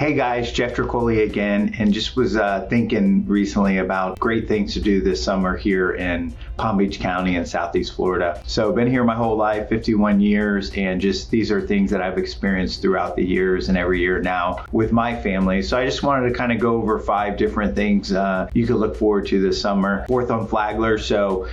Hey guys, Jeff Tricoli again, and just was thinking recently about great things to do this summer here in Palm Beach County in Southeast Florida. So I've been here my whole life, 51 years, and just these are things that I've experienced throughout the years and every year now with my family. So I just wanted to kind of go over 5 different things you could look forward to this summer. 4th on Flagler, so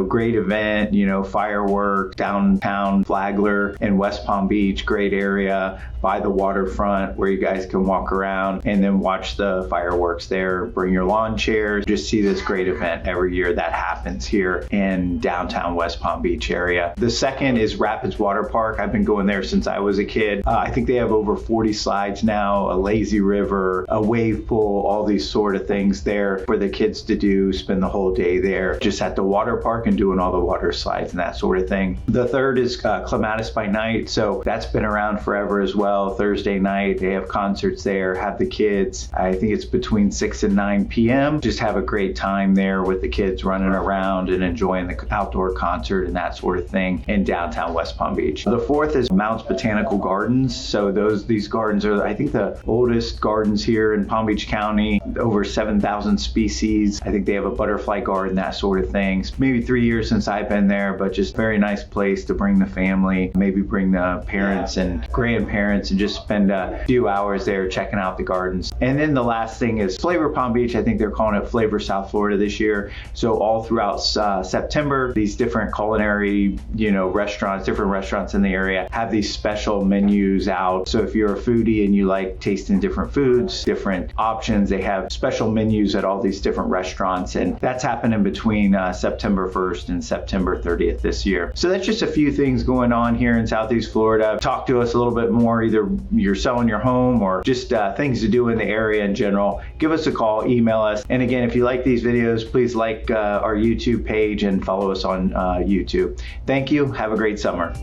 great event, fireworks, downtown Flagler in West Palm Beach, great area by the waterfront where you guys can walk around and then watch the fireworks there. Bring your lawn chairs, just see this great event every year that happens here in downtown West Palm Beach area. The second is Rapids Water Park. I've been going there since I was a kid. I think they have over 40 slides now, a lazy river, a wave pool, all these sort of things there for the kids to do, spend the whole day there just at the water park and doing all the water slides and that sort of thing. The third is Clematis by night. So that's been around forever as well. Thursday night, they have concerts there, have the kids. I think it's between 6 and 9 p.m. Just have a great time there with the kids running around and enjoying the outdoor concert and that sort of thing in downtown West Palm Beach. The fourth is Mounts Botanical Gardens. So these gardens are, I think, the oldest gardens here in Palm Beach County, over 7,000 species. I think they have a butterfly garden, that sort of thing. Maybe 3 years since I've been there, but just very nice place to bring the family, maybe bring the parents and grandparents and just spend a few hours there checking out the gardens. And then the last thing is Flavor Palm Beach. I think they're calling it Flavor South Florida this year. So all throughout September, these different culinary, restaurants, different restaurants in the area have these special menus out. So if you're a foodie and you like tasting different foods, different options, they have special menus at all these different restaurants. And that's happening between September 1st and September 30th this year. So that's just a few things going on here in Southeast Florida. Talk to us a little bit more, either you're selling your home or just things to do in the area in general. Give us a call, email us. And again, if you like these videos, please like our YouTube page and follow us on YouTube. Thank you. Have a great summer.